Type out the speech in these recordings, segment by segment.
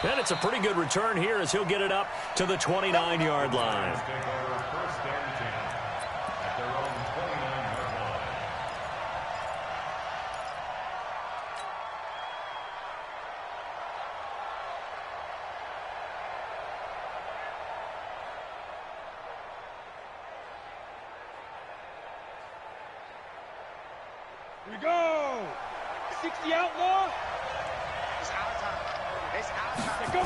And it's a pretty good return here as he'll get it up to the 29-yard line. Here we go. 60 outlaw. It's our time. It's our time. Go.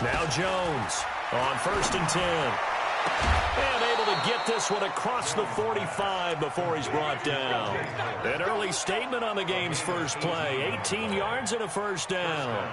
Now Jones on 1st and 10. And able to get this one across the 45 before he's brought down. An early statement on the game's first play. 18 yards and a first down.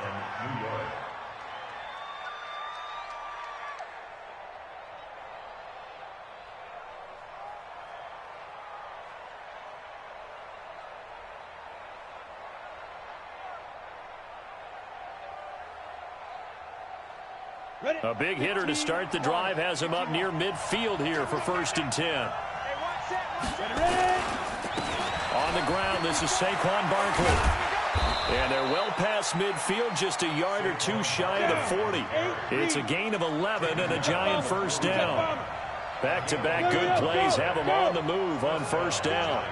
A big hitter to start the drive has him up near midfield here for 1st and 10. On the ground, this is Saquon Barkley. And they're well past midfield, just a yard or two shy of the 40. It's a gain of 11 and a giant first down. Back-to-back good plays have them on the move on 1st down.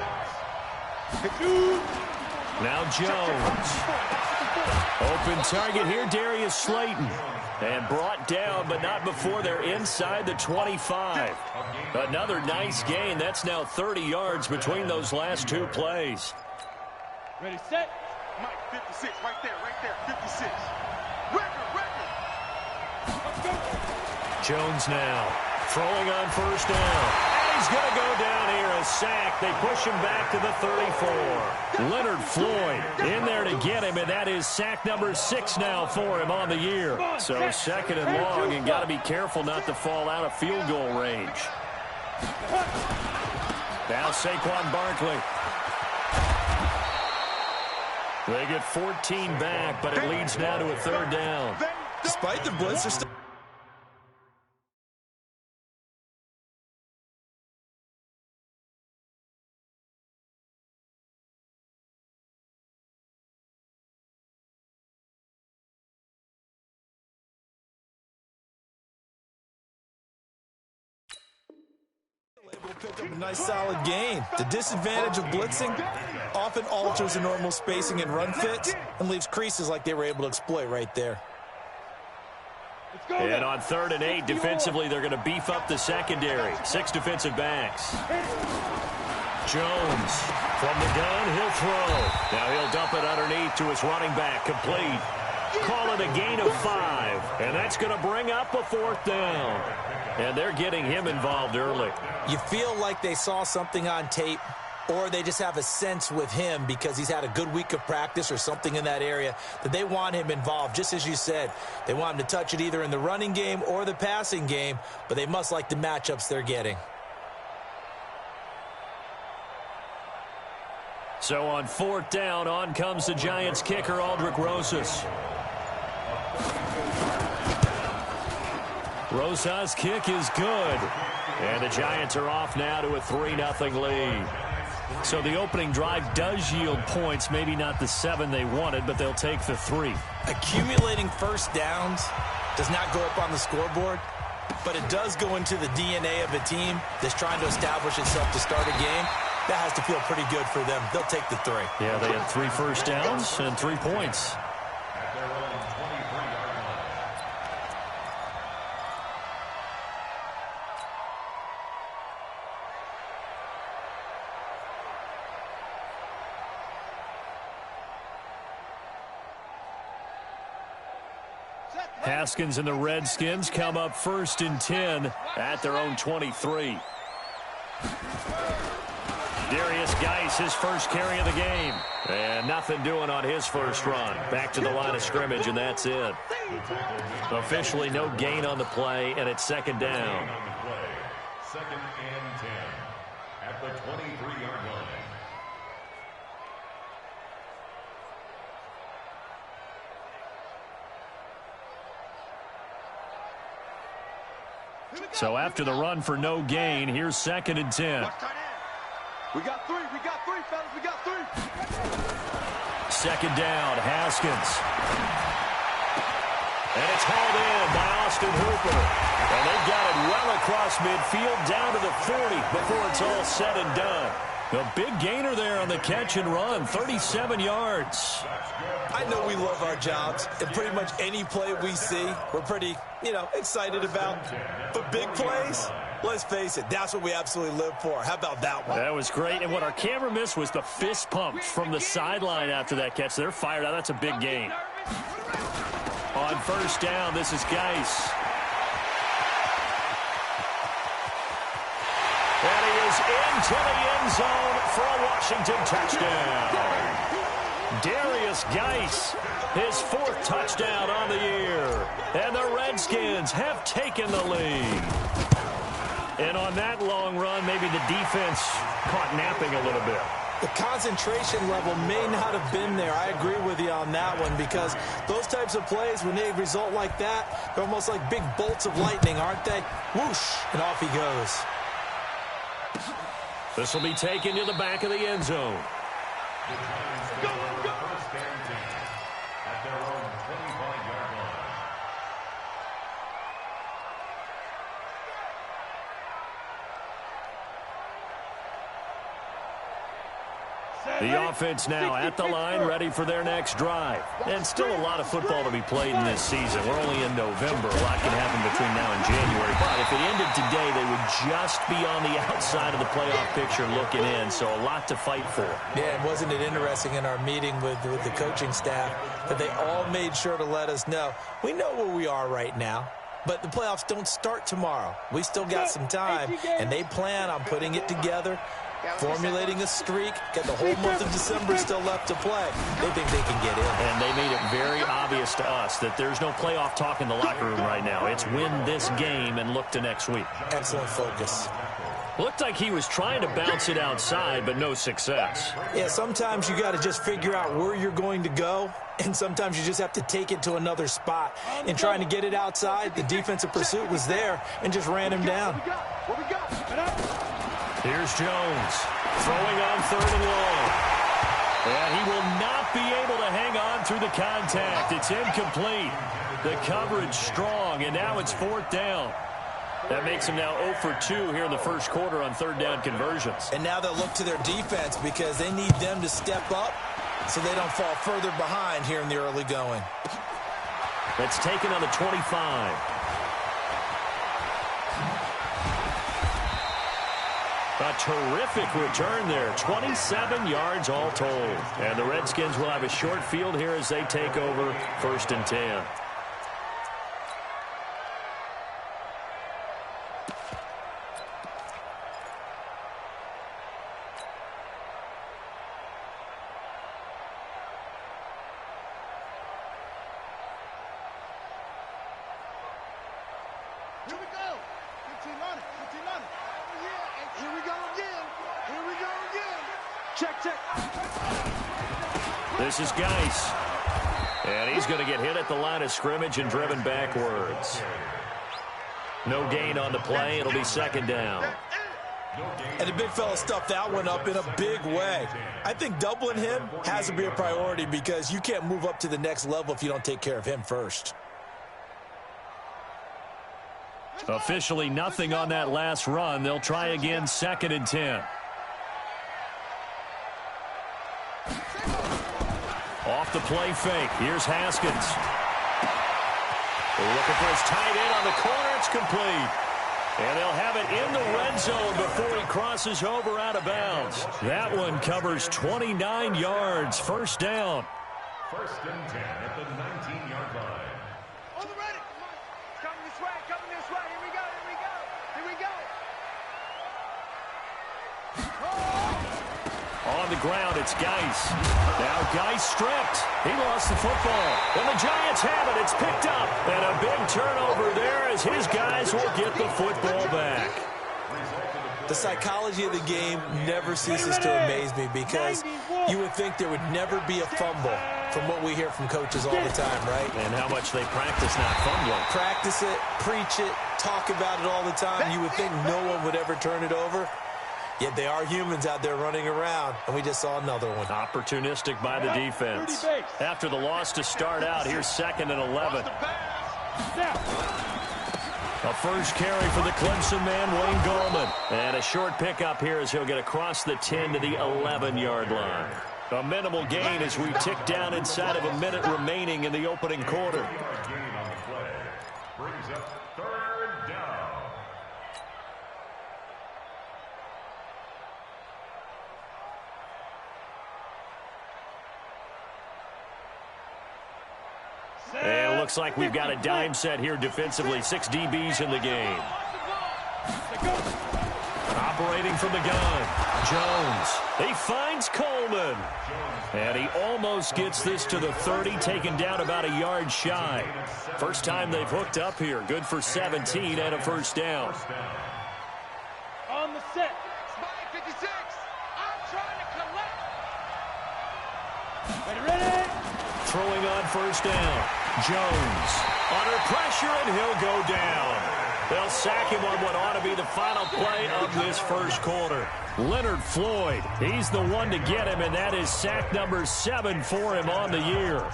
Now Jones. Open target here, Darius Slayton. And brought down, but not before they're inside the 25. Another nice gain. That's now 30 yards between those last two plays. Ready, set. Mike, 56, right there, 56. Record. Jones now throwing on 1st down. He's going to go down here, a sack. They push him back to the 34. Leonard Floyd in there to get him, and that is sack number 6 now for him on the year. So 2nd and long, and got to be careful not to fall out of field goal range. Now Saquon Barkley. They get 14 back, but it leads now to a 3rd down. Despite the blitz, they're still pick up a nice solid gain. The disadvantage of blitzing often alters the normal spacing and run fits and leaves creases like they were able to exploit right there. And on 3rd and 8, defensively, they're going to beef up the secondary. 6 defensive backs. Jones from the gun, he'll throw. Now he'll dump it underneath to his running back, complete. Call it a gain of 5, and that's going to bring up a 4th down. And they're getting him involved early. You feel like they saw something on tape, or they just have a sense with him because he's had a good week of practice or something in that area that they want him involved. Just as you said, they want him to touch it either in the running game or the passing game, but they must like the matchups they're getting. So on 4th down, on comes the Giants kicker, Aldrick Rosas. Rosas' kick is good. And the Giants are off now to a 3-0 lead. So the opening drive does yield points, maybe not the 7 they wanted, but they'll take the 3. Accumulating first downs does not go up on the scoreboard, but it does go into the DNA of a team that's trying to establish itself to start a game. That has to feel pretty good for them. They'll take the 3. Yeah, they had 3 first downs and 3 points. Haskins and the Redskins come up 1st and 10 at their own 23. Darius Geis, his first carry of the game. And nothing doing on his first run. Back to the line of scrimmage, and that's it. Officially no gain on the play, and it's 2nd down. 2nd and 10 at the 23-yard line. So after the run for no gain, here's 2nd and 10. We got 3, fellas, we got 3. 2nd down, Haskins. And it's hauled in by Austin Hooper. And they've got it well across midfield down to the 40 before it's all said and done. A big gainer there on the catch and run, 37 yards. I know we love our jobs, and pretty much any play we see, we're pretty, excited about. But big plays, let's face it, that's what we absolutely live for. How about that one? That was great, and what our camera missed was the fist pump from the sideline after that catch. They're fired out. That's a big gain. On first down, this is Geis. And he is into the end zone for a Washington touchdown. Darius Geis, his 4th touchdown on the year. And the Redskins have taken the lead. And on that long run, maybe the defense caught napping a little bit. The concentration level may not have been there. I agree with you on that one, because those types of plays, when they result like that, they're almost like big bolts of lightning, aren't they? Whoosh, and off he goes. This will be taken to the back of the end zone. Go, go. First and 10 at their own 25-yard line. The offense now at the line, ready for their next drive. And still a lot of football to be played in this season. We're only in November. A lot can happen between now and January. But if it ended today, they would just be on the outside of the playoff picture looking in. So a lot to fight for. Yeah, and wasn't it interesting in our meeting with the coaching staff that they all made sure to let us know, we know where we are right now, but the playoffs don't start tomorrow. We still got some time, and they plan on putting it together, formulating a streak, got the whole month of December still left to play. They think they can get in. And they made it very obvious to us that there's no playoff talk in the locker room right now. It's win this game and look to next week. Excellent focus. Looked like he was trying to bounce it outside, but no success. Yeah, sometimes you got to just figure out where you're going to go, and sometimes you just have to take it to another spot. In trying to get it outside, the defensive pursuit was there and just ran him down. Here's Jones, throwing on 3rd and long. And he will not be able to hang on through the contact. It's incomplete. The coverage strong, and now it's 4th down. That makes him now 0 for 2 here in the first quarter on 3rd down conversions. And now they'll look to their defense because they need them to step up so they don't fall further behind here in the early going. That's taken on the 25. A terrific return there. 27 yards all told. And the Redskins will have a short field here as they take over 1st and 10. Here we go. 15 on it. 15 on it. Here we go again. Here we go again. Check, check. This is Geis. And he's going to get hit at the line of scrimmage and driven backwards. No gain on the play. It'll be 2nd down. And the big fella stuffed that one up in a big way. I think doubling him has to be a priority because you can't move up to the next level if you don't take care of him first. Officially nothing on that last run. They'll try again 2nd and 10. Off the play fake. Here's Haskins. Looking for his tight end on the corner. It's complete. And they'll have it in the red zone before he crosses over out of bounds. That one covers 29 yards. 1st down. 1st and 10 at the 19-yard line. On the ready. Coming this way. Coming this way. Here we go. Here we go. Here we go. On the ground, it's Geis. Now Geis stripped. He lost the football. And the Giants have it. It's picked up. And a big turnover there as his guys will get the football back. The psychology of the game never ceases to amaze me because you would think there would never be a fumble from what we hear from coaches all the time, right? And how much they practice not fumbling. Practice it, preach it, talk about it all the time. You would think no one would ever turn it over. Yet they are humans out there running around, and we just saw another one. Opportunistic by the defense. After the loss to start out, here's 2nd and 11. A first carry for the Clemson man, Wayne Gallman. And a short pickup here as he'll get across the 10 to the 11-yard line. A minimal gain as we tick down inside of a minute remaining in the opening quarter. Gain on the play brings up third down. And it looks like we've got a dime set here defensively. 6 DBs in the game. Operating from the gun, Jones. He finds Coleman. And he almost gets this to the 30, taken down about a yard shy. First time they've hooked up here. Good for 17 and a first down. On the set. Spike 56. I'm trying to collect. Ready. Throwing on first down. Jones under pressure, and he'll go down. They'll sack him on what ought to be the final play of this first quarter. Leonard Floyd, he's the one to get him, and that is sack number 7 for him on the year.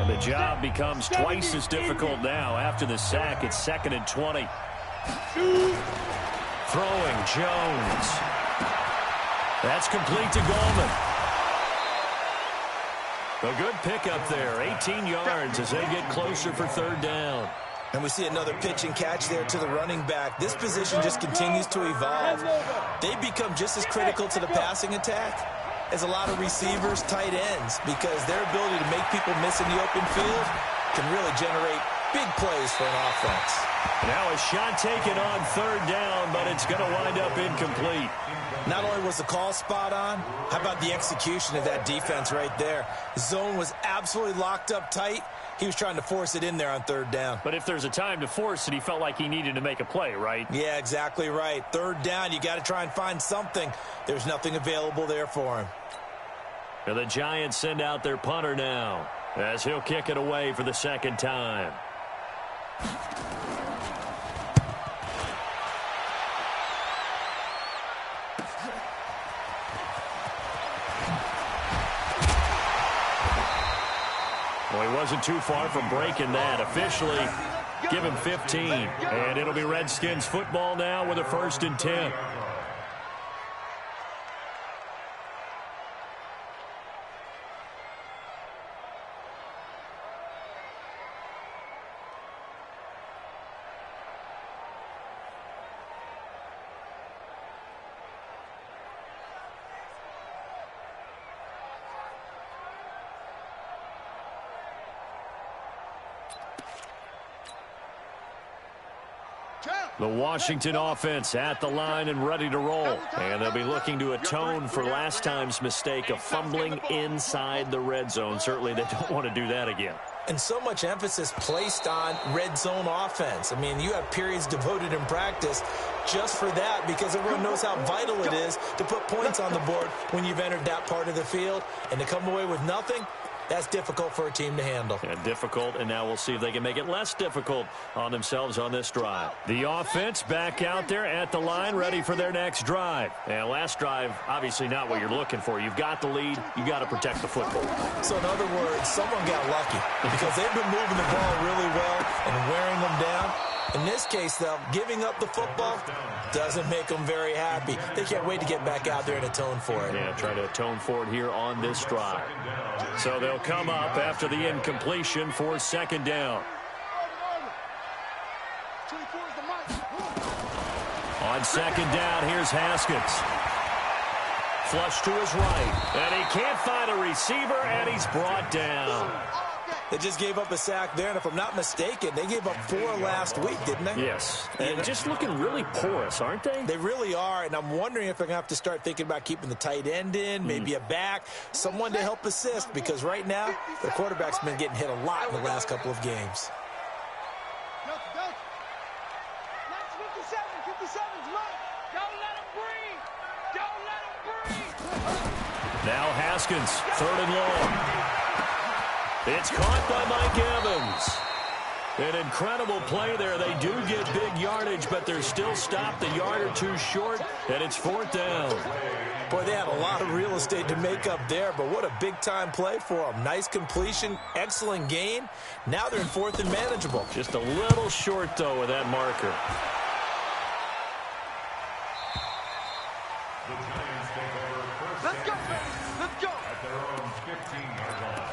The job becomes twice as difficult now. After the sack, it's 2nd and 20. Throwing, Jones. That's complete to Gallman. A good pickup there, 18 yards as they get closer for third down. And we see another pitch and catch there to the running back. This position just continues to evolve. They become just as critical to the passing attack as a lot of receivers, tight ends, because their ability to make people miss in the open field can really generate big plays for an offense. Now a shot taken on third down, but it's going to wind up incomplete. Not only was the call spot on, how about the execution of that defense right there? Zone was absolutely locked up tight. He was trying to force it in there on third down. But if there's a time to force it, he felt like he needed to make a play, right? Yeah, exactly right. Third down, you got to try and find something. There's nothing available there for him. And the Giants send out their punter now as he'll kick it away for the second time. Well, he wasn't too far from breaking that. Officially, give him 15. And it'll be Redskins football now with a 1st and 10. The Washington offense at the line and ready to roll. And they'll be looking to atone for last time's mistake of fumbling inside the red zone. Certainly they don't want to do that again. And so much emphasis placed on red zone offense. I mean, you have periods devoted in practice just for that because everyone knows how vital it is to put points on the board when you've entered that part of the field. And to come away with nothing, that's difficult for a team to handle. Yeah, difficult, and now we'll see if they can make it less difficult on themselves on this drive. The offense back out there at the line, ready for their next drive. And last drive, obviously not what you're looking for. You've got the lead. You've got to protect the football. So in other words, someone got lucky because they've been moving the ball really well and wearing them down. In this case, though, giving up the football doesn't make them very happy. They can't wait to get back out there and atone for it. Yeah, try to atone for it here on this drive. So they'll come up after the incompletion for 2nd down. On 2nd down, here's Haskins. Flush to his right. And he can't find a receiver, and he's brought down. They just gave up a sack there, and if I'm not mistaken, they gave up 4 last week, didn't they? Yes. And just looking really porous, aren't they? They really are, and I'm wondering if they're going to have to start thinking about keeping the tight end in, maybe a back, someone to help assist, because right now, the quarterback's been getting hit a lot in the last couple of games. Now Haskins, 3rd and long. It's caught by Mike Evans. An incredible play there. They do get big yardage, but they're still stopped a yard or two short, and it's 4th down. Boy, they had a lot of real estate to make up there, but what a big-time play for them. Nice completion, excellent gain. Now they're in 4th and manageable. Just a little short, though, with that marker. The Giants take over first. Let's go, baby. Let's go. At their own 15-yard line.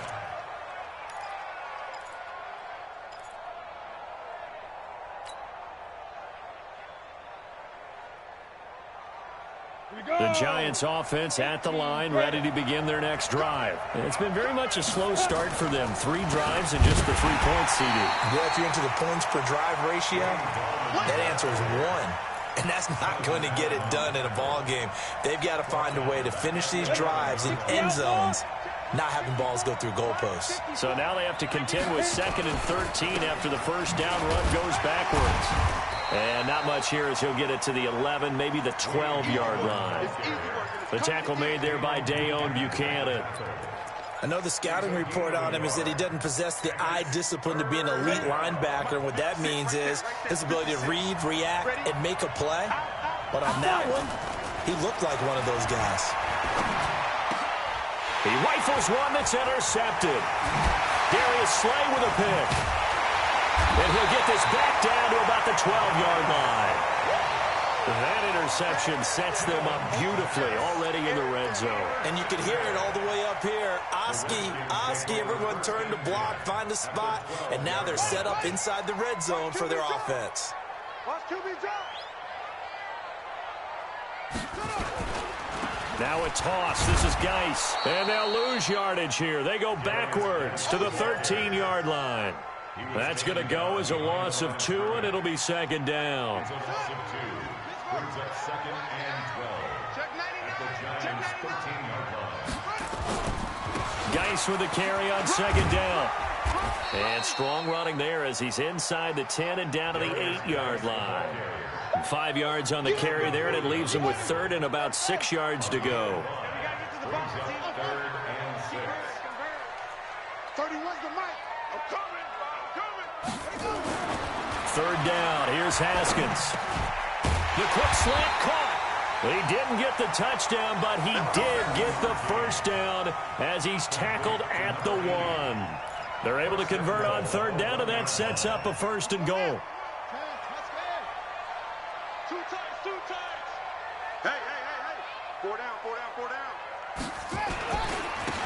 The Giants offense at the line, ready to begin their next drive. It's been very much a slow start for them. 3 drives and just the 3 points, CD. Yeah, if you're into the points per drive ratio, that answer is 1. And that's not going to get it done in a ball game. They've got to find a way to finish these drives in end zones, not having balls go through goalposts. So now they have to contend with 2nd and 13 after the first down run goes backwards. And not much here as he'll get it to the 11, maybe the 12-yard line. The tackle made there by Dayon Buchanan. I know the scouting report on him is that he doesn't possess the eye discipline to be an elite linebacker. And what that means is his ability to read, react, and make a play. But on that one, he looked like one of those guys. He rifles one that's intercepted. Darius Slay with a pick. And he'll get this back down to about the 12-yard line. That interception sets them up beautifully already in the red zone. And you can hear it all the way up here. Oski, everyone turned to block, find a spot, and now they're set up inside the red zone for their offense. Watch QB drop. Now a toss. This is Geis. And they'll lose yardage here. They go backwards to the 13-yard line. That's going to go as a loss of 2, and it'll be 2nd down. It's a loss of 2. Brings up 2nd and 12. Check 99. At the Giants' 13-yard line. Geis with a carry on 2nd down. And strong running there as he's inside the 10 and down to the 8-yard line. 5 yards on the carry there, and it leaves him with 3rd and about 6 yards to go. Brings up 3rd and 6. 31's the mic. I'm coming. 3rd down. Here's Haskins. The quick slant caught. He didn't get the touchdown, but he did get the first down as he's tackled at the 1. They're able to convert on 3rd down, and that sets up a 1st and goal. Two times. Hey. 4 down.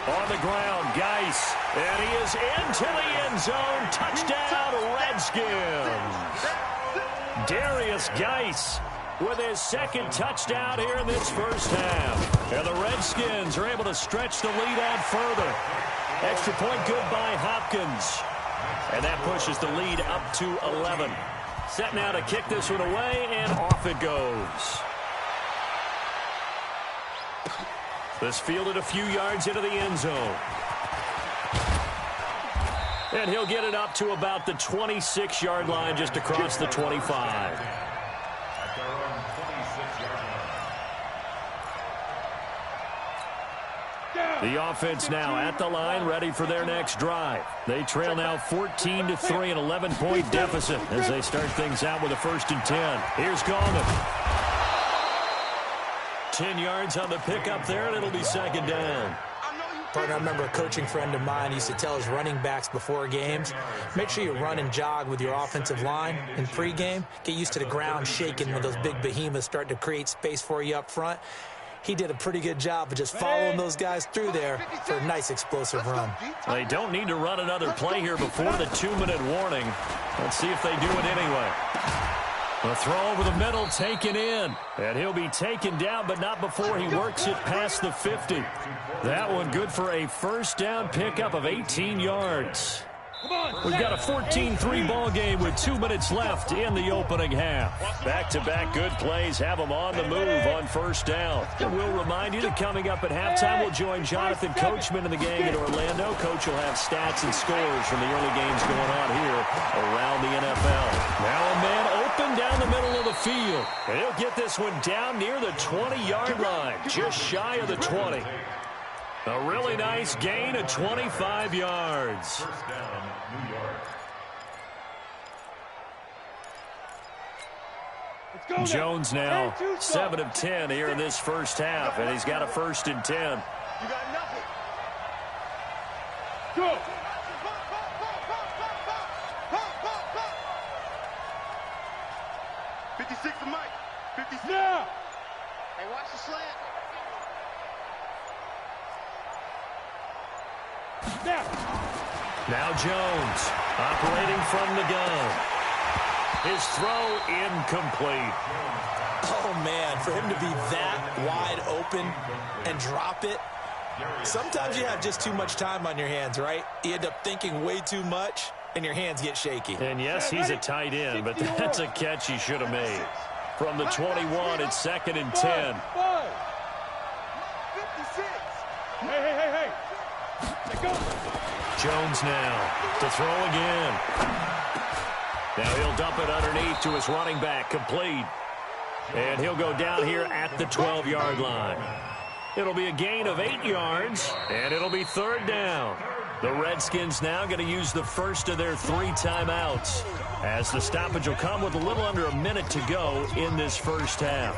On the ground, Geis. And he is into the end zone. Touchdown, Redskins. Darius Geis with his 2nd touchdown here in this first half. And the Redskins are able to stretch the lead out further. Extra point good by Hopkins. And that pushes the lead up to 11. Set now to kick this one away, and off it goes. This fielded a few yards into the end zone. And he'll get it up to about the 26-yard line, just across the 25. At their own 26-yard line. The offense now at the line, ready for their next drive. They trail now 14-3, an 11-point deficit as they start things out with a 1st and 10. Here's Gallman. 10 yards on the pickup there, and it'll be 2nd down. Partner, I remember a coaching friend of mine used to tell his running backs before games, make sure you run and jog with your offensive line in pregame. Get used to the ground shaking when those big behemoths start to create space for you up front. He did a pretty good job of just following those guys through there for a nice explosive run. They don't need to run another play here before the 2-minute warning. Let's see if they do it anyway. The throw over the middle taken in. And he'll be taken down, but not before he works it past the 50. That one good for a 1st down pickup of 18 yards. We've got a 14-3 ball game with 2 minutes left in the opening half. Back-to-back good plays have them on the move on 1st down. And we'll remind you that coming up at halftime, we'll join Jonathan Coachman and the gang in Orlando. Coach will have stats and scores from the early games going on here around the NFL. Now a man open down the middle of the field. And he'll get this one down near the 20-yard line, just shy of the 20. A really nice gain of 25 yards. First down, New York. Jones now 7 of 10 here in this first half, and he's got a 1st and 10. You got nothing. Go. 56 to Mike. 56. Now. Hey, watch the slant. Now Jones operating from the gun. His throw incomplete. Oh, man, for him to be that wide open and drop it. Sometimes you have just too much time on your hands, right? You end up thinking way too much, and your hands get shaky. And yes, he's a tight end, but that's a catch he should have made. From the 21, it's 2nd and 10. 56. Hey. Let go. Jones now to throw again. Now he'll dump it underneath to his running back, complete. And he'll go down here at the 12-yard line. It'll be a gain of 8 yards, and it'll be 3rd down. The Redskins now going to use the first of their 3 timeouts, as the stoppage will come with a little under a minute to go in this first half.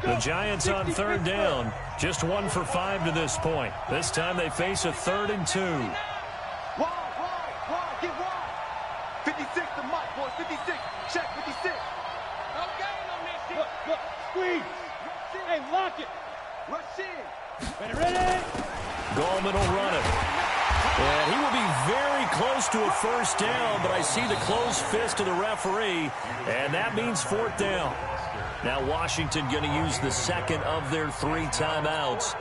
The Giants on 3rd down, just 1 for 5 to this point. This time they face a 3rd and 2. Wide, get wide. 56 to Mike, boy, 56. Check, 56. No gain on this shit. Look, squeeze. Hey, lock it. Rush in. Ready. Gallman will run it. And he will be very close to a 1st down, but I see the closed fist of the referee, and that means 4th down. Now Washington going to use the 2nd of their 3 timeouts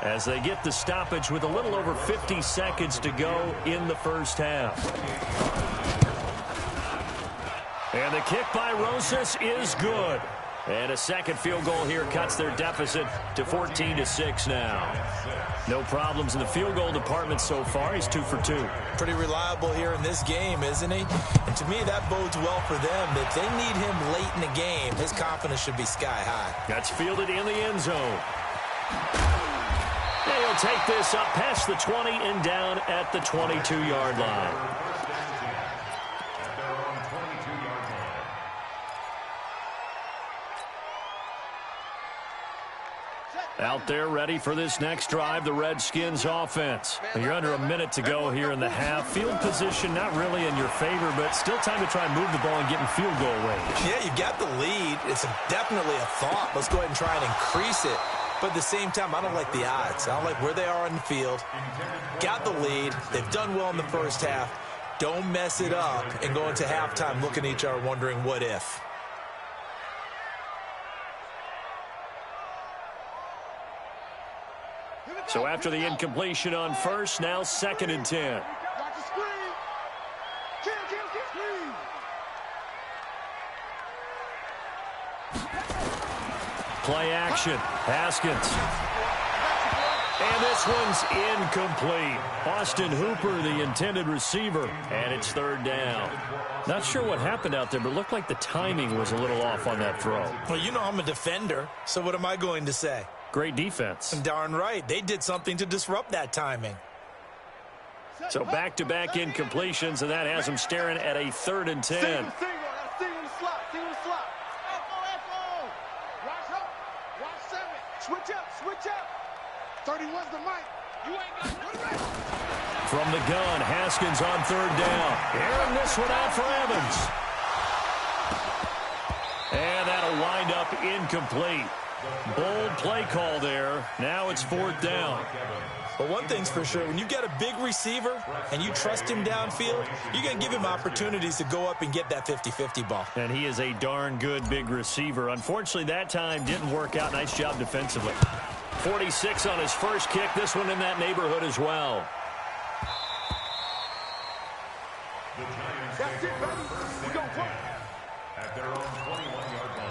as they get the stoppage with a little over 50 seconds to go in the first half. And the kick by Rosas is good. And a 2nd field goal here cuts their deficit to 14-6 now. No problems in the field goal department so far. He's 2 for 2. Pretty reliable here in this game, isn't he? And to me, that bodes well for them. If they need him late in the game, his confidence should be sky high. That's fielded in the end zone. And he'll take this up past the 20 and down at the 22-yard line. Out there ready for this next drive, the Redskins offense. You're under a minute to go here in the half. Field position not really in your favor, but still time to try and move the ball and get in field goal range. Yeah, you got the lead. It's definitely a thought. Let's go ahead and try and increase it. But at the same time, I don't like the odds. I don't like where they are on the field. Got the lead. They've done well in the first half. Don't mess it up and go into halftime looking at each other wondering what if. So after the incompletion on 1st, now 2nd and 10. Play action. Haskins. And this one's incomplete. Austin Hooper, the intended receiver, and it's 3rd down. Not sure what happened out there, but it looked like the timing was a little off on that throw. Well, you know I'm a defender, so what am I going to say? Great defense. Darn right. They did something to disrupt that timing. So back-to-back incompletions, and that has them staring at a 3rd and 10. Switch up. 31's the mic. You ain't got no rest. From the gun, Haskins on 3rd down. Airing this one out for Evans. And that'll wind up incomplete. Bold play call there. Now it's 4th down. But one thing's for sure, when you've got a big receiver and you trust him downfield, you're going to give him opportunities to go up and get that 50-50 ball. And he is a darn good big receiver. Unfortunately, that time didn't work out. Nice job defensively. 46 on his first kick. This one in that neighborhood as well. That's it, baby. We're going to play. At their own 21-yard line.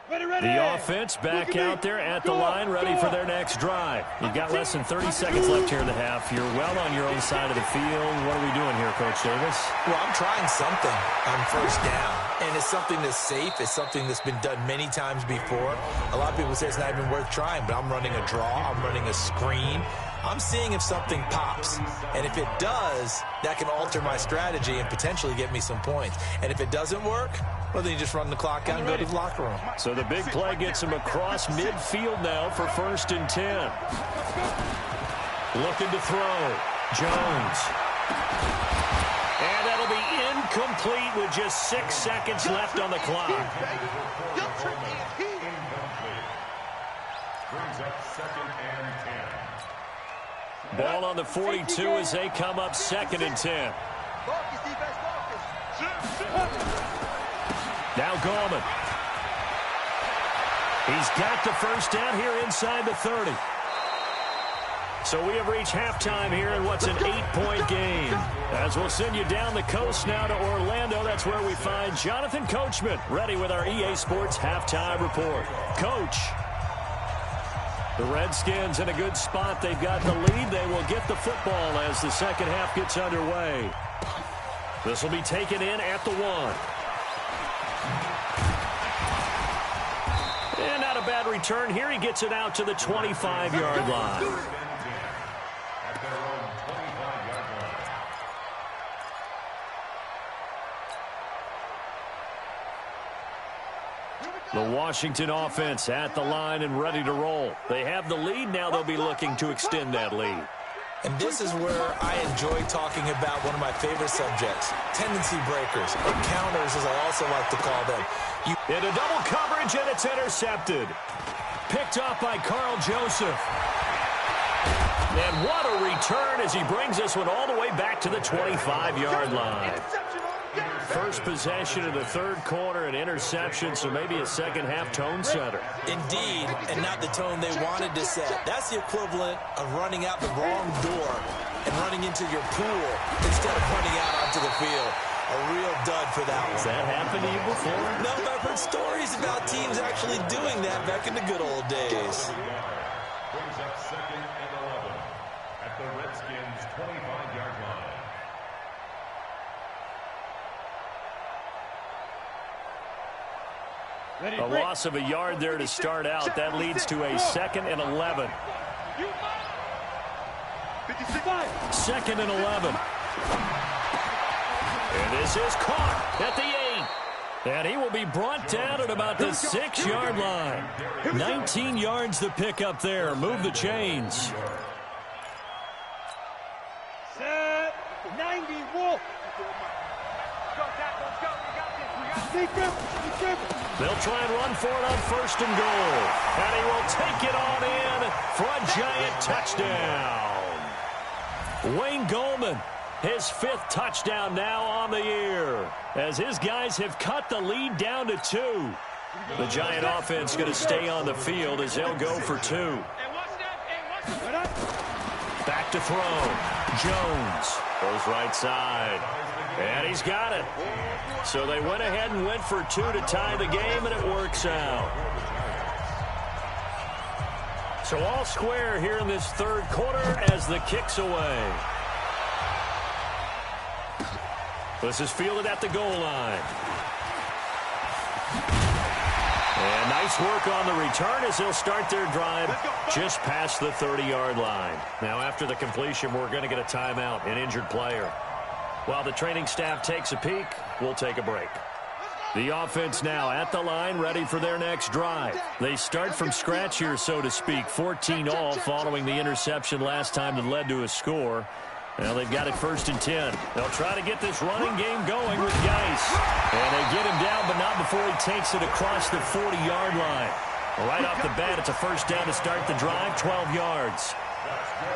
Ready. The offense back out there at the line, ready for their next drive. You've got less than 30 seconds left here in the half. You're well on your own side of the field. What are we doing here, Coach Davis? Well, I'm trying something on first down, and it's something that's safe. It's something that's been done many times before. A lot of people say it's not even worth trying, but I'm running a draw. I'm running a screen. I'm seeing if something pops, and if it does, that can alter my strategy and potentially get me some points. And if it doesn't work, well, then you just run the clock out and go to the locker room. So the big play gets him across midfield now for 1st and 10. Looking to throw. Jones. And that'll be incomplete with just 6 seconds left on the clock. Brings up 2nd and 10. Ball on the 42 as they come up 2nd and 10. Now Gallman. He's got the first down here inside the 30. So we have reached halftime here in what's an 8-point game. As we'll send you down the coast now to Orlando, that's where we find Jonathan Coachman, ready with our EA Sports halftime report. Coach. The Redskins in a good spot. They've got the lead. They will get the football as the second half gets underway. This will be taken in at the 1. And not a bad return here. He gets it out to the 25-yard line. The Washington offense at the line and ready to roll. They have the lead. Now they'll be looking to extend that lead. And this is where I enjoy talking about one of my favorite subjects, tendency breakers, or counters as I also like to call them. Into double coverage, and it's intercepted. Picked up by Carl Joseph. And what a return as he brings this one all the way back to the 25-yard line. First possession of the third quarter, an interception, so maybe a second-half tone setter. Indeed, and not the tone they wanted to set. That's the equivalent of running out the wrong door and running into your pool instead of running out onto the field. A real dud for that one. Has that happened to you before? No, but I've heard stories about teams actually doing that back in the good old days. Brings up 2nd and 11 at the Redskins' 25-yard line. A loss of a yard there to start out. That leads to a 2nd and 11. 2nd and 11. And this is caught at the 8. And he will be brought down at about the 6-yard line. 19 yards to pick up there. Move the chains. Set. 90, Wolf. They'll try and run for it on 1st and goal. And he will take it on in for a giant touchdown. Wayne Gallman, his 5th touchdown now on the year, as his guys have cut the lead down to 2. The Giant offense going to stay on the field as they'll go for 2. Back to throw. Jones goes right side. And he's got it. So they went ahead and went for 2 to tie the game, and it works out. So all square here in this third quarter as the kick's away. This is fielded at the goal line. And nice work on the return as they'll start their drive just past the 30-yard line. Now after the completion, we're going to get a timeout, an injured player. While the training staff takes a peek, we'll take a break. The offense now at the line, ready for their next drive. They start from scratch here, so to speak. 14 all following the interception last time that led to a score. Well, they've got it 1st and 10. They'll try to get this running game going with Geis. And they get him down, but not before he takes it across the 40-yard line. Right off the bat, it's a first down to start the drive, 12 yards.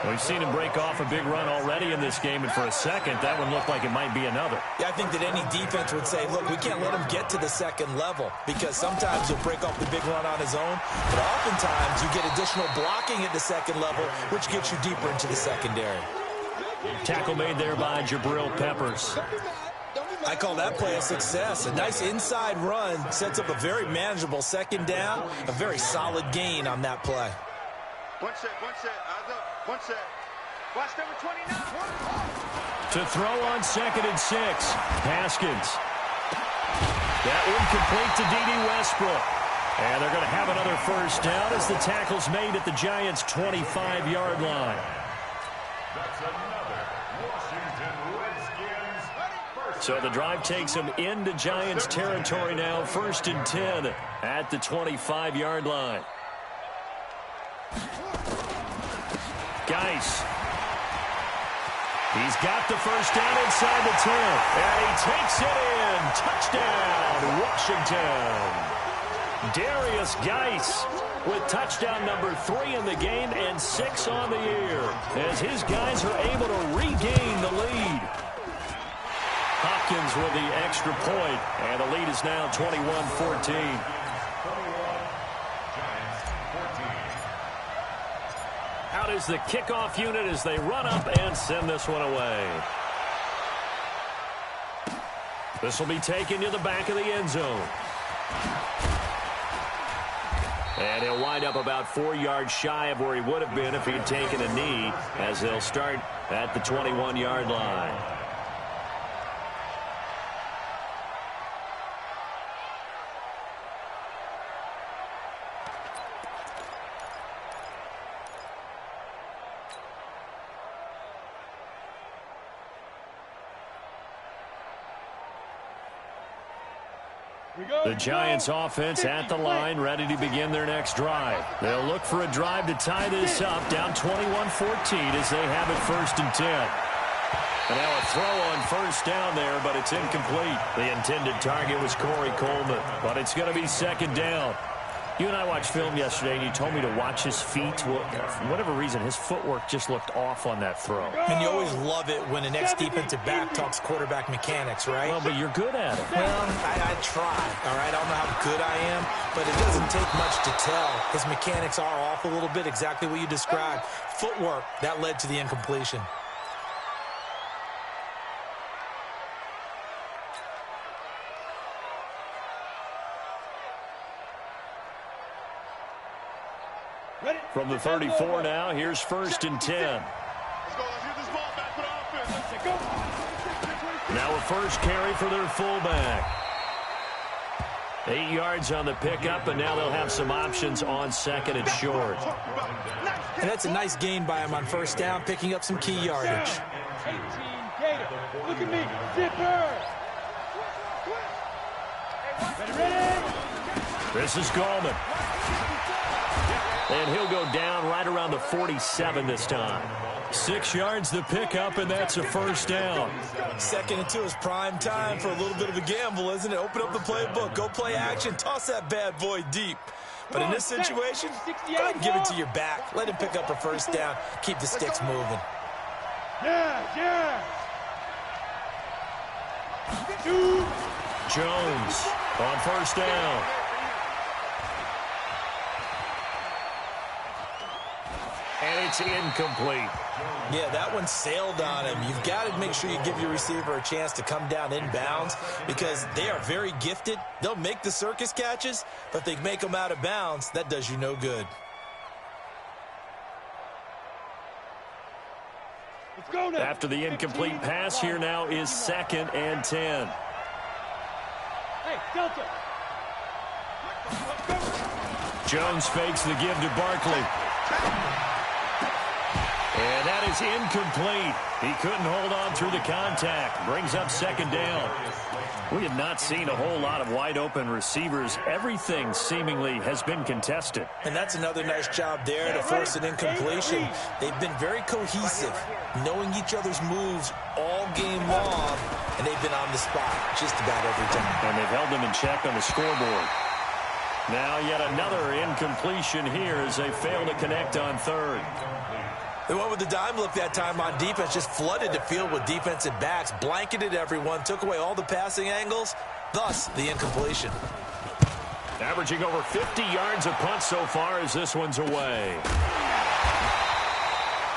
We've seen him break off a big run already in this game, and for a second, that one looked like it might be another. Yeah, I think that any defense would say, look, we can't let him get to the second level, because sometimes he'll break off the big run on his own, but oftentimes you get additional blocking at the second level, which gets you deeper into the secondary. Tackle made there by Jabril Peppers. I call that play a success. A nice inside run sets up a very manageable second down, a very solid gain on that play. One set, eyes up, one set. Watch number 29. To throw on 2nd and 6, Haskins. That one complete to D.D. Westbrook. And they're going to have another first down as the tackle's made at the Giants' 25-yard line. That's another Washington Redskins first. So the drive takes them into Giants territory now, 1st and 10 at the 25-yard line. Geis. He's got the first down inside the 10. And he takes it in. Touchdown, Washington. Darius Geis with touchdown number 3 in the game and 6 on the year as his guys are able to regain the lead. Hopkins with the extra point, and the lead is now 21-14. Out is the kickoff unit as they run up and send this one away. This will be taken to the back of the end zone. And he'll wind up about 4 yards shy of where he would have been if he'd taken a knee, as they'll start at the 21-yard line. The Giants offense at the line, ready to begin their next drive. They'll look for a drive to tie this up, down 21-14 as they have it 1st and 10. And now a throw on first down there, but it's incomplete. The intended target was Corey Coleman, but it's going to be 2nd down. You and I watched film yesterday, and you told me to watch his feet. Well, for whatever reason, his footwork just looked off on that throw. And you always love it when an ex-defensive back talks quarterback mechanics, right? Well, but you're good at it. Well, I try, all right? I don't know how good I am, but it doesn't take much to tell. His mechanics are off a little bit, exactly what you described. Footwork, that led to the incompletion. From the 34 now, here's 1st and 10. Now a first carry for their fullback. 8 yards on the pickup, and now they'll have some options on 2nd and short. And that's a nice gain by him on first down, picking up some key yardage. 18 Gator. Look at me. Zipper. Ready? This is Gallman. And he'll go down right around the 47 this time. 6 yards the pickup, and that's a first down. 2nd and 2 is prime time for a little bit of a gamble, isn't it? Open up the playbook, go play action, toss that bad boy deep. But in this situation, go ahead and give it to your back. Let him pick up a first down. Keep the sticks moving. Yeah. Jones on first down. And it's incomplete. Yeah, that one sailed on him. You've got to make sure you give your receiver a chance to come down inbounds because they are very gifted. They'll make the circus catches, but they make them out of bounds. That does you no good. Let's go now. After the incomplete pass, here now is 2nd and 10. Hey, Delta. Jones fakes the give to Barkley. And that is incomplete. He couldn't hold on through the contact. Brings up 2nd down. We have not seen a whole lot of wide-open receivers. Everything seemingly has been contested. And that's another nice job there to force an incompletion. They've been very cohesive, knowing each other's moves all game long, and they've been on the spot just about every time. And they've held them in check on the scoreboard. Now yet another incompletion here as they fail to connect on 3rd. They went with the dime look that time on defense, just flooded the field with defensive backs, blanketed everyone, took away all the passing angles, thus the incompletion. Averaging over 50 yards a punt so far as this one's away.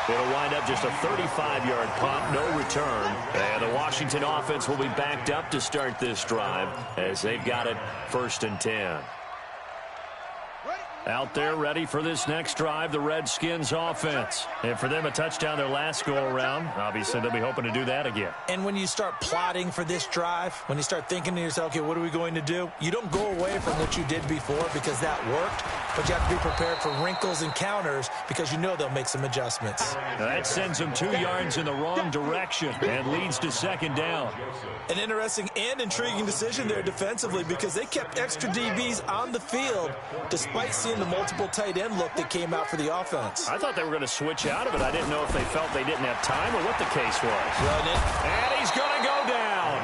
It'll wind up just a 35-yard punt, no return. And the Washington offense will be backed up to start this drive as they've got it 1st and 10. Out there ready for this next drive, the Redskins offense. And for them, a touchdown their last go-around. Obviously, they'll be hoping to do that again. And when you start plotting for this drive, when you start thinking to yourself, okay, what are we going to do? You don't go away from what you did before because that worked, but you have to be prepared for wrinkles and counters because you know they'll make some adjustments. Now that sends them 2 yards in the wrong direction and leads to 2nd down. An interesting and intriguing decision there defensively because they kept extra DBs on the field despite seeing the multiple tight end look that came out for the offense. I thought they were going to switch out of it. I didn't know if they felt they didn't have time or what the case was. Run it. And he's going to go down.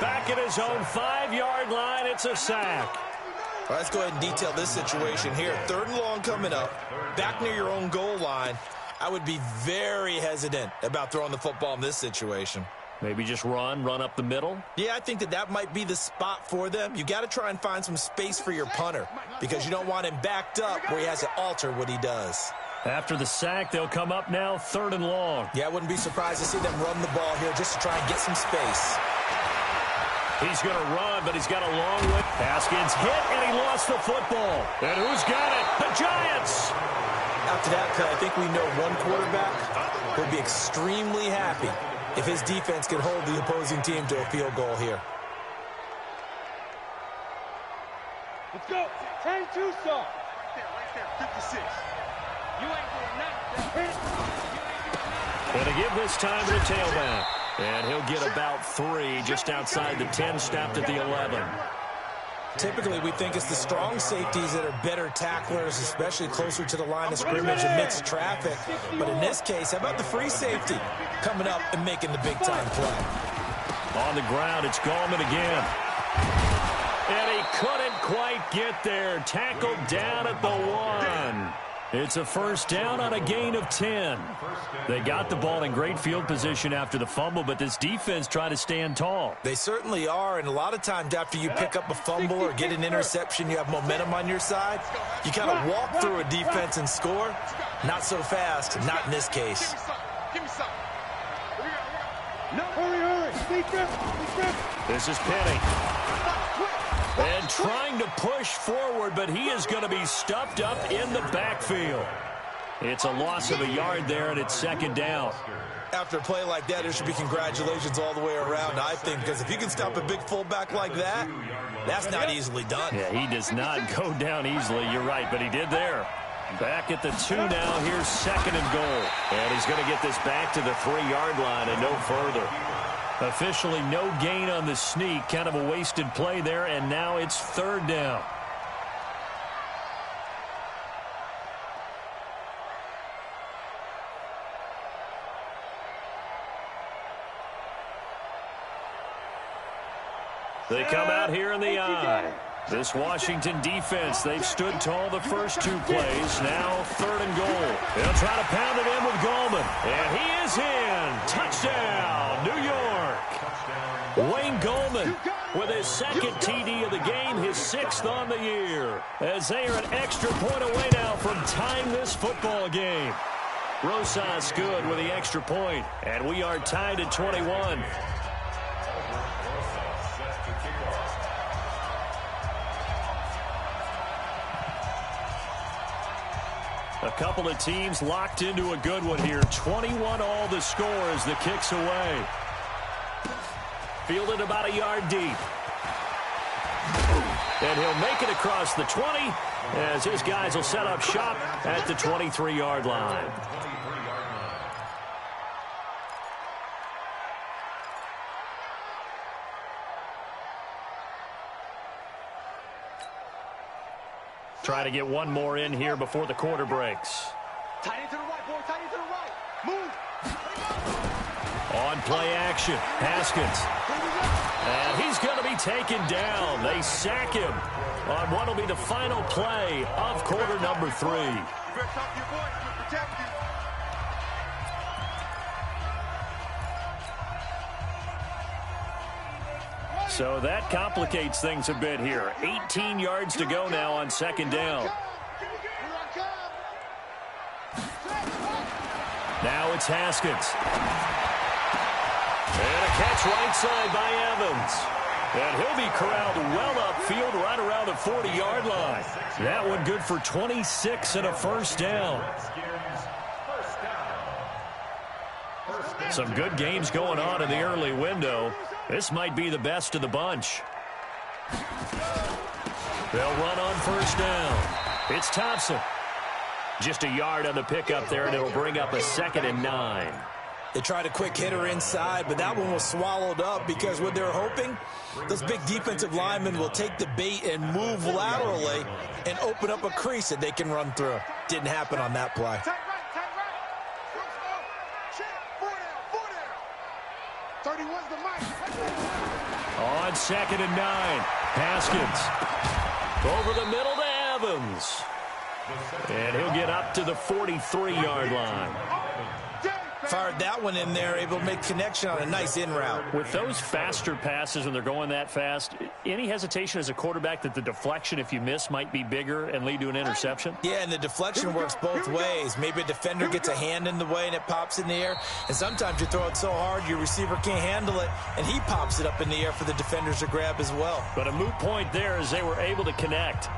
Back at his own 5-yard line. It's a sack. All right, let's go ahead and detail this situation here. 3rd and long coming up. Back near your own goal line. I would be very hesitant about throwing the football in this situation. Maybe just run up the middle? Yeah, I think that might be the spot for them. You got to try and find some space for your punter because you don't want him backed up where he has to alter what he does. After the sack, they'll come up now 3rd and long. Yeah, I wouldn't be surprised to see them run the ball here just to try and get some space. He's going to run, but he's got a long way. Haskins hit, and he lost the football. And who's got it? The Giants! After that play, I think we know one quarterback will be extremely happy if his defense can hold the opposing team to a field goal here. Let's go. 10-2, son. Right there, 56. You ain't doing nothing. Going to give this time to the tailback. And he'll get about 3 just outside the 10, stopped at the 11. Typically, we think it's the strong safeties that are better tacklers, especially closer to the line of scrimmage amidst traffic. But in this case, how about the free safety coming up and making the big-time play? On the ground, it's Gallman again. And he couldn't quite get there. Tackled down at the 1. It's a 1st down on a gain of 10. They got the ball in great field position after the fumble, but this defense tried to stand tall. They certainly are, and a lot of times after you pick up a fumble or get an interception, you have momentum on your side. You kind of walk through a defense and score. Not so fast, not in this case. Give me some. No, hurry. This is Penny. And trying to push forward, but he is going to be stuffed up in the backfield. It's a loss of a yard there, and it's 2nd down. After a play like that, there should be congratulations all the way around, I think, because if you can stop a big fullback like that, that's not easily done. Yeah, he does not go down easily. You're right, but he did there. Back at the 2 now. Here's 2nd and goal. And he's going to get this back to the 3-yard line and no further. Officially no gain on the sneak. Kind of a wasted play there, and now it's 3rd down. They come out here in the I. This Washington defense, they've stood tall the first 2 plays. Now 3rd and goal. They'll try to pound it in with Gallman. And he is in. Touchdown, New York. Wayne Gallman with his 2nd TD of the game, his 6th on the year. As they are an extra point away now from tying this football game. Rosas good with the extra point. And we are tied at 21. A couple of teams locked into a good one here. 21 all the score as the kick's away. Fielded about a yard deep. And he'll make it across the 20 as his guys will set up shop at the 23-yard line. Try to get one more in here before the quarter breaks. Tight end to the right, boy. Tight end to the right. Move. On play action, Haskins. And he's going to be taken down. They sack him on what will be the final play of quarter number 3. You better talk to your boy. He's going to protect you. So that complicates things a bit here. 18 yards to go now on 2nd down. Now it's Haskins. And a catch right side by Evans. And he'll be corralled well upfield right around the 40-yard line. That one good for 26 and a first down. Some good games going on in the early window. This might be the best of the bunch. They'll run on first down. It's Thompson. Just a yard on the pickup there, and it'll bring up a 2nd and 9. They tried a quick hitter inside, but that one was swallowed up because what they're hoping, those big defensive linemen will take the bait and move laterally and open up a crease that they can run through. Didn't happen on that play. Tight right. 31's the mic. On 2nd and 9, Haskins. Over the middle to Evans. And he'll get up to the 43-yard line. Fired that one in there, able to make connection on a nice in route. With those faster passes when they're going that fast, any hesitation as a quarterback that the deflection, if you miss, might be bigger and lead to an interception? Yeah, and the deflection works both ways. Maybe a defender gets a hand in the way and it pops in the air. And sometimes you throw it so hard your receiver can't handle it, and he pops it up in the air for the defenders to grab as well. But a moot point there as they were able to connect.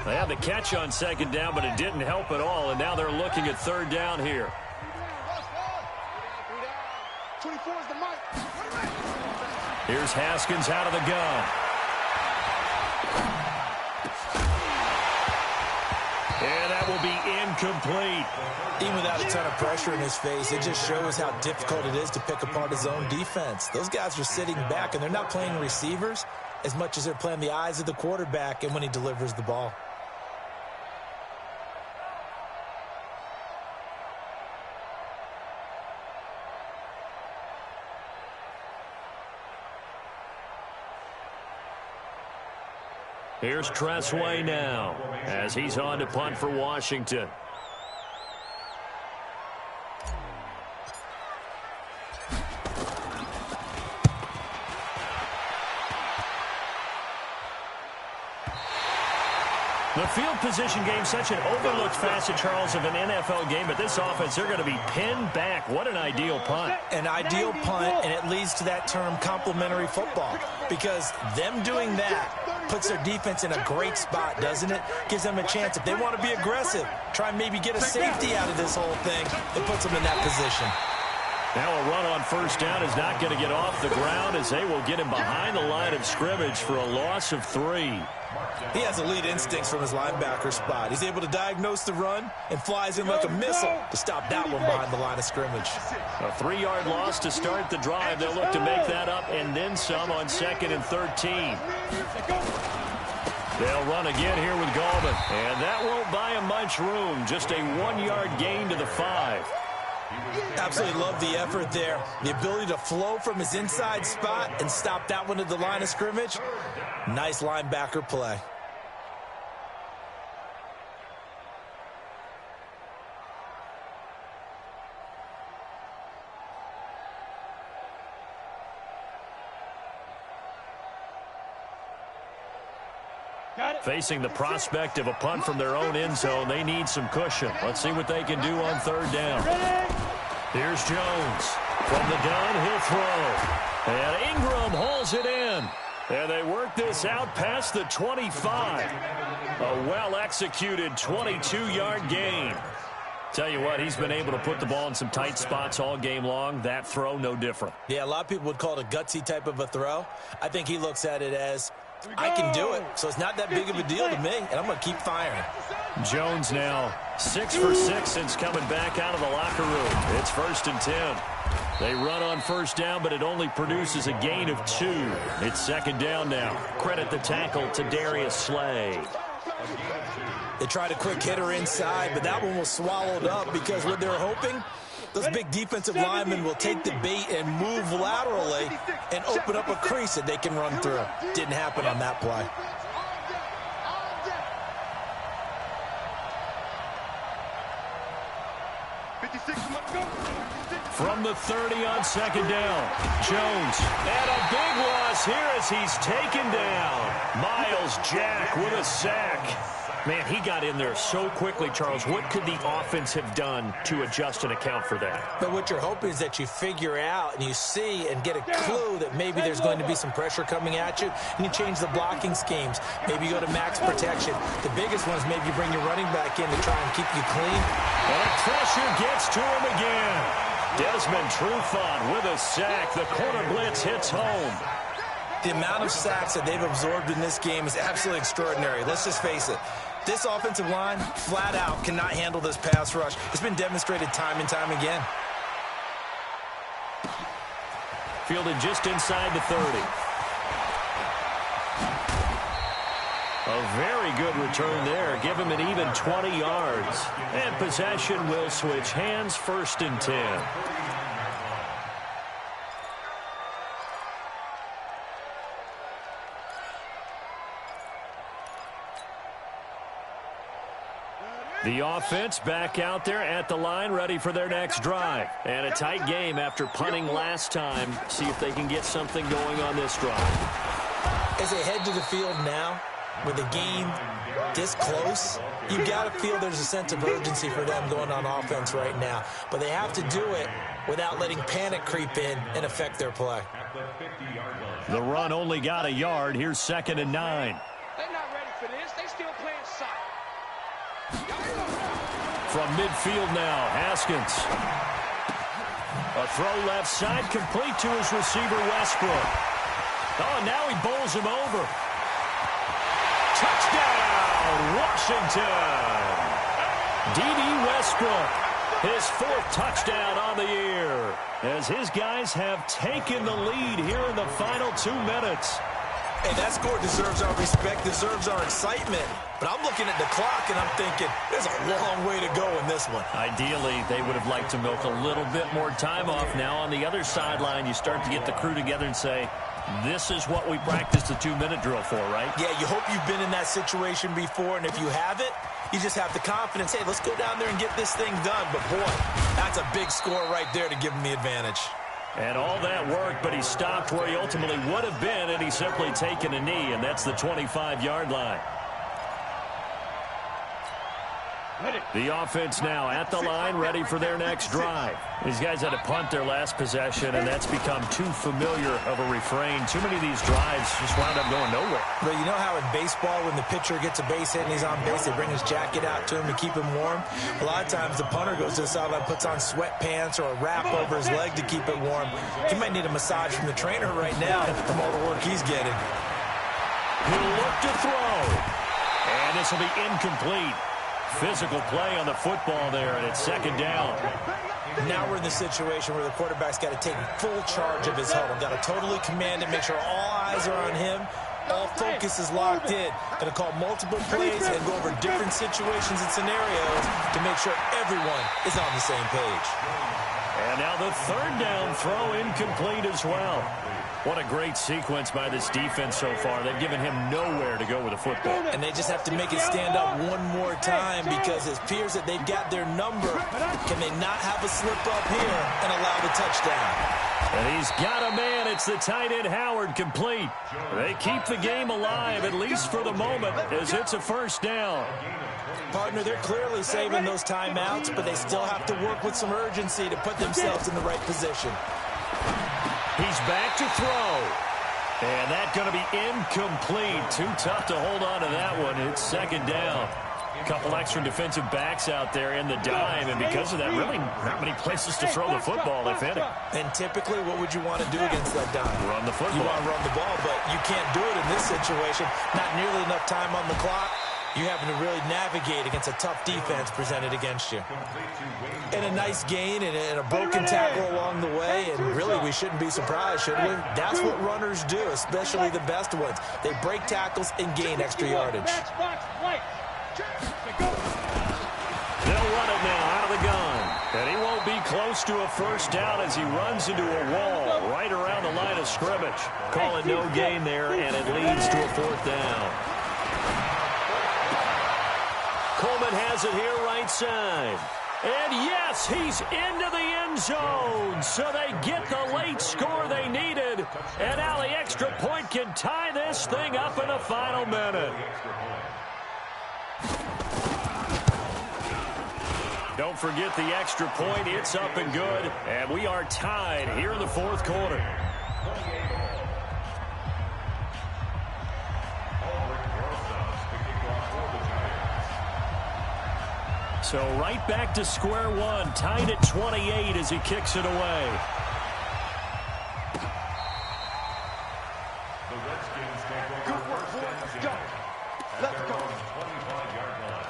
They had the catch on 2nd down, but it didn't help at all, and now they're looking at 3rd down here. 24's the mic. Here's Haskins out of the gun. And that will be incomplete. Even without a ton of pressure in his face, it just shows how difficult it is to pick apart his own defense. Those guys are sitting back, and they're not playing receivers as much as they're playing the eyes of the quarterback and when he delivers the ball. Here's Tressway now as he's on to punt for Washington. The field position game, such an overlooked facet, Charles, of an NFL game, but this offense, they're going to be pinned back. What an ideal punt. An ideal punt, and it leads to that term complementary football, because them doing that puts their defense in a great spot, doesn't it? Gives them a chance. If they want to be aggressive, try and maybe get a safety out of this whole thing, it puts them in that position. Now a run on first down is not going to get off the ground as they will get him behind the line of scrimmage for a loss of 3. He has elite instincts from his linebacker spot. He's able to diagnose the run and flies in like a missile to stop that one behind the line of scrimmage. A 3-yard loss to start the drive. They'll look to make that up and then some on 2nd and 13. They'll run again here with Gallman. And that won't buy him much room. Just a 1-yard gain to the 5. Absolutely love the effort there. The ability to flow from his inside spot and stop that one at the line of scrimmage. Nice linebacker play. Facing the prospect of a punt from their own end zone, they need some cushion. Let's see what they can do on 3rd down. Here's Jones. From the gun, he'll throw. And Ingram hauls it in. And they work this out past the 25. A well-executed 22-yard gain. Tell you what, he's been able to put the ball in some tight spots all game long. That throw, no different. Yeah, a lot of people would call it a gutsy type of a throw. I think he looks at it as, I can do it, so it's not that big of a deal to me, and I'm going to keep firing. Jones now 6 for 6 since coming back out of the locker room. It's 1st and 10. They run on first down, but it only produces a gain of 2. It's 2nd down now. Credit the tackle to Darius Slay. They tried a quick hitter inside, but that one was swallowed up because what they're hoping, those big defensive linemen will take the bait and move laterally and open up a crease that they can run through. Didn't happen on that play. 56, go. From the 30 on second down. Jones. And a big loss here as he's taken down. Miles Jack with a sack. Man, he got in there so quickly, Charles. What could the offense have done to adjust and account for that? But what you're hoping is that you figure out and you see and get a clue that maybe there's going to be some pressure coming at you, and you change the blocking schemes. Maybe you go to max protection. The biggest one is maybe you bring your running back in to try and keep you clean. And the pressure gets to him again. Desmond Trufant with a sack. The corner blitz hits home. The amount of sacks that they've absorbed in this game is absolutely extraordinary. Let's just face it. This offensive line, flat out, cannot handle this pass rush. It's been demonstrated time and time again. Fielded just inside the 30. A very good return there. Give him an even 20 yards. And possession will switch hands, 1st and 10. The offense back out there at the line, ready for their next drive. And a tight game after punting last time. See if they can get something going on this drive. As they head to the field now, with the game this close, you've got to feel there's a sense of urgency for them going on offense right now. But they have to do it without letting panic creep in and affect their play. The run only got a yard. Here's 2nd and 9. They're not ready for this. They still playing soft. From midfield now, Haskins. A throw left side, complete to his receiver, Westbrook. Oh, now he bowls him over. Touchdown, Washington. D.D. Westbrook, his 4th touchdown on the year, as his guys have taken the lead here in the final 2 minutes. Hey, that score deserves our respect, deserves our excitement. But I'm looking at the clock, and I'm thinking, there's a long way to go in this one. Ideally, they would have liked to milk a little bit more time off. Now on the other sideline, you start to get the crew together and say, this is what we practiced the 2-minute drill for, right? Yeah, you hope you've been in that situation before, and if you haven't, you just have the confidence, hey, let's go down there and get this thing done. But, boy, that's a big score right there to give them the advantage. And all that work, but he stopped where he ultimately would have been, and he's simply taken a knee, and that's the 25-yard line. The offense now at the line, ready for their next drive. These guys had to punt their last possession, and that's become too familiar of a refrain. Too many of these drives just wound up going nowhere. But you know how in baseball, when the pitcher gets a base hit and he's on base, they bring his jacket out to him to keep him warm? A lot of times the punter goes to the sideline, puts on sweatpants or a wrap over his leg to keep it warm. He might need a massage from the trainer right now from all the work he's getting. He'll look to throw. And this will be incomplete. Physical play on the football there, and it's 2nd down. Now we're in the situation where the quarterback's got to take full charge of his huddle. Got to totally command it, make sure all eyes are on him. All focus is locked in. Going to call multiple plays and go over different situations and scenarios to make sure everyone is on the same page. And now the 3rd down throw incomplete as well. What a great sequence by this defense so far. They've given him nowhere to go with the football. And they just have to make it stand up one more time because it appears that they've got their number. Can they not have a slip up here and allow the touchdown? And he's got a man. It's the tight end Howard, complete. They keep the game alive, at least for the moment, as it's a 1st down. Partner, they're clearly saving those timeouts, but they still have to work with some urgency to put themselves in the right position. He's back to throw. And that's going to be incomplete. Too tough to hold on to that one. It's 2nd down. A couple extra defensive backs out there in the dime, and because of that, really not many places to throw the football, if any. And typically, what would you want to do against that dime? Run the football. You want to run the ball, but you can't do it in this situation. Not nearly enough time on the clock. You having to really navigate against a tough defense presented against you. And a nice gain and a broken tackle along the way, and really we shouldn't be surprised, should we? That's what runners do, especially the best ones. They break tackles and gain extra yardage. They'll run it now out of the gun. And he won't be close to a 1st down as he runs into a wall right around the line of scrimmage. Calling no gain there, and it leads to a 4th down. Coleman has it here right side. And yes, he's into the end zone. So they get the late score they needed. And now the extra point can tie this thing up in the final minute. Don't forget the extra point. It's up and good. And we are tied here in the fourth quarter. So right back to square one, tied at 28 as he kicks it away. The Redskins take over. Good work, boys. Let's go. Let's go. 25-yard line.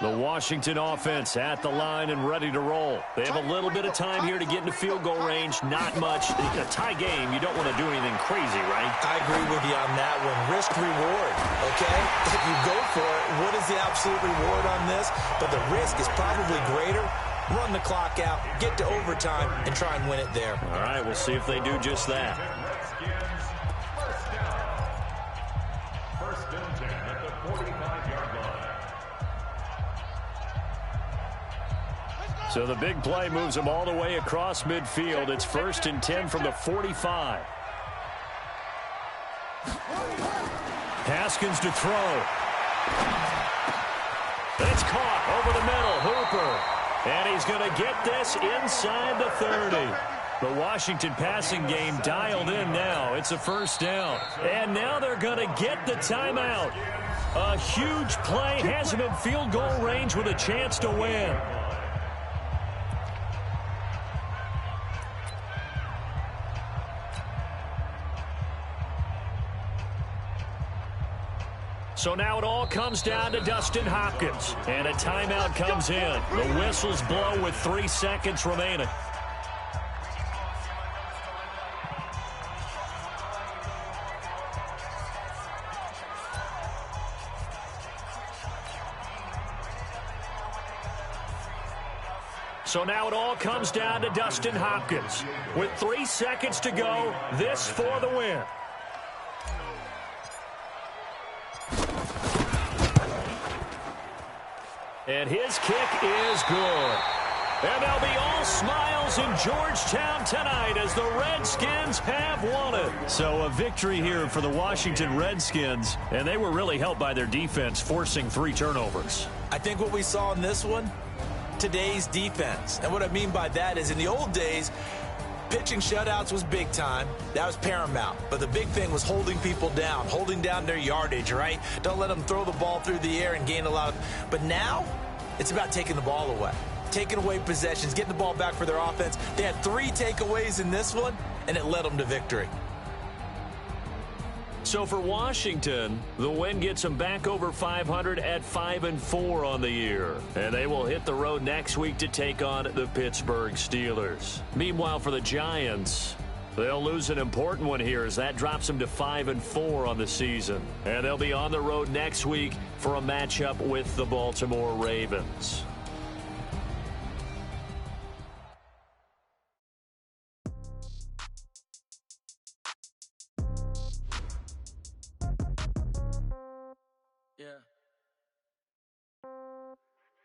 The Washington offense at the line and ready to roll. They have a little bit of time here to get into field goal range. Not much. A tie game, you don't want to do anything crazy, right? I agree with you on that one. Risk reward, okay? If you go for it, what is the absolute reward on this? But the risk is probably greater. Run the clock out, get to overtime, and try and win it there. All right, we'll see if they do just that. Redskins, first down. First and 10 at the 45-yard line. So the big play moves them all the way across midfield. It's first and 10 from the 45. Haskins to throw. It's caught over the middle. Hooper. And he's going to get this inside the 30. The Washington passing game dialed in now. It's a first down. And now they're going to get the timeout. A huge play has him in field goal range with a chance to win. So now it all comes down to Dustin Hopkins. And a timeout comes in. The whistles blow with 3 seconds remaining. So now it all comes down to Dustin Hopkins. With 3 seconds to go, this for the win. And his kick is good. And they'll be all smiles in Georgetown tonight as the Redskins have won it. So a victory here for the Washington Redskins, and they were really helped by their defense, forcing 3 turnovers. I think what we saw in this one, today's defense. And what I mean by that is in the old days, pitching shutouts was big time. That was paramount. But the big thing was holding people down, holding down their yardage, right? Don't let them throw the ball through the air and gain a lot of... But now, it's about taking the ball away. Taking away possessions, getting the ball back for their offense. They had 3 takeaways in this one, and it led them to victory. So for Washington, the win gets them back over 500 at 5-4 on the year. And they will hit the road next week to take on the Pittsburgh Steelers. Meanwhile, for the Giants, they'll lose an important one here as that drops them to 5-4 on the season. And they'll be on the road next week for a matchup with the Baltimore Ravens.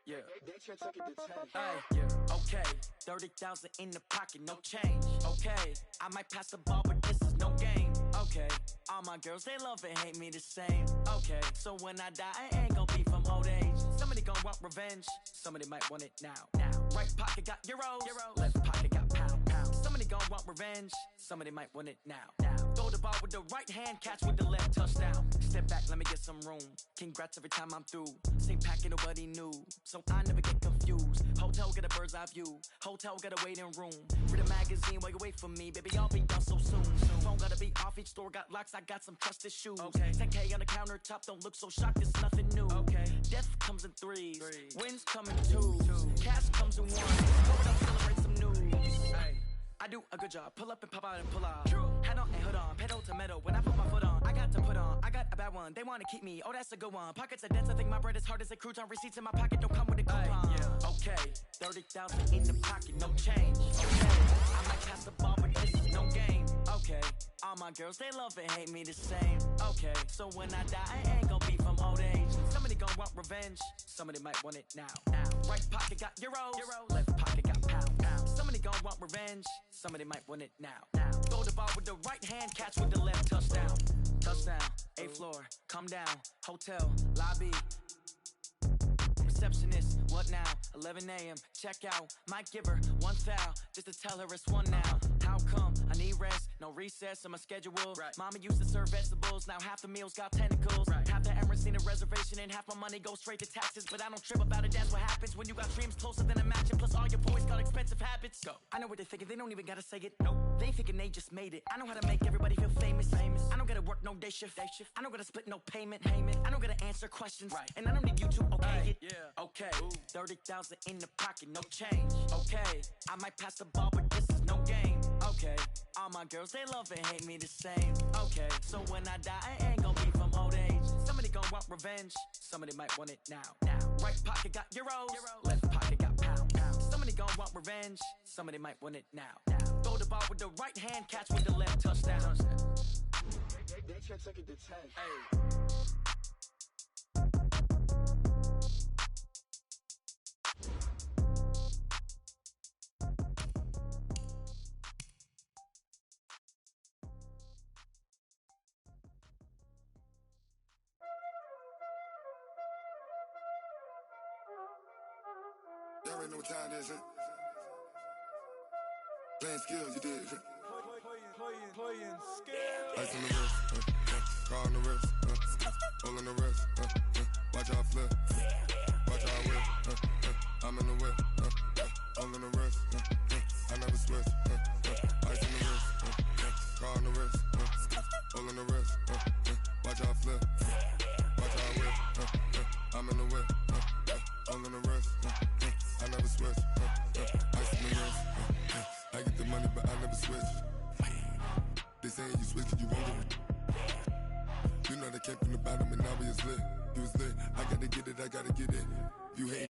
Yeah. Hey, yeah, okay. 30,000 in the pocket, no change. Okay, I might pass the ball, but this is no game. Okay, all my girls, they love and hate me the same. Okay, so when I die, I ain't gonna be from old age. Somebody gonna want revenge, somebody might want it now. Right pocket got euros, left pocket got pound. Somebody gonna want revenge, somebody might want it now. Throw the ball with the right hand, catch with the left, touchdown. Step back, let me get some room. Congrats every time I'm through. Same packet, nobody knew, so I never get confused. Hotel got a bird's eye view, hotel got a waiting room. Read a magazine while you wait for me, baby, I'll be done so soon. Phone gotta be off, each store got locks, I got some trusted shoes. Okay, 10K on the countertop, don't look so shocked, it's nothing new. Okay, death comes in threes, wins come in twos, cash comes in ones. Pour it up, celebrate some news. Hey, I do a good job, pull up and pop out and pull out. Head on and hood on, pedal to metal, when I put my foot on, I got to put on, I got a bad one, they wanna keep me, oh that's a good one. Pockets are dense, I think my bread is hard as a crouton, receipts in my pocket don't come with a coupon. Yeah. Okay, 30,000 in the pocket, no change. Okay, I might pass the ball, but this is no game. Okay, all my girls, they love and hate me the same. Okay, so when I die, I ain't gon' be from old age. Somebody gon' want revenge, somebody might want it now. Right pocket got euros, left pocket got pounds. Somebody gon' want revenge, somebody might want it now. Throw the ball with the right hand, catch with the left, touchdown. Touchdown, 8th floor, come down, hotel, lobby. Receptionist, what now? 11 a.m., check out. Might give her one foul, just to tell her it's one now. How come? I need rest, no recess in my schedule. Right. Mama used to serve vegetables, now half the meals got tentacles. Right. Half the Emirates need a reservation and half my money goes straight to taxes. But I don't trip about it, that's what happens when you got dreams closer than a matching. Plus all your boys got expensive habits. Go. I know what they're thinking, they don't even gotta say it. Nope. They thinking they just made it. I know how to make everybody feel famous. I don't gotta work no day shift. I don't gotta split no payment. I don't gotta answer questions. Right. And I don't need you to okay it. Yeah. Okay, 30,000 in the pocket, no change. Okay, I might pass the ball, but this is no game. Okay, all my girls, they love and hate me the same. Okay, so when I die, I ain't gon' be from old age. Somebody gon' want revenge, somebody might want it now. Right pocket got euros, left pocket got pounds. Somebody gon' want revenge, somebody might want it now. Throw the ball with the right hand, catch with the left, touchdown. They took it to 10. Hey. Y'all already know what time it is, huh? Playing skills, you did, huh? Playing skills. Ice on the wrist, car on the wrist, hole in the wrist, watch how I flip, watch how I whip, I'm in the whip, hole in the wrist, I never switch, ice on the wrist, car on the wrist, hole in the wrist, watch how I flip, watch how I whip, I'm in the whip, hole in the wrist, I never switch, ice on the wrist, I get the money but I never switch. They saying you switch cause you won't get it. You know they came from the bottom and now we is lit. You was lit, I gotta get it, you hate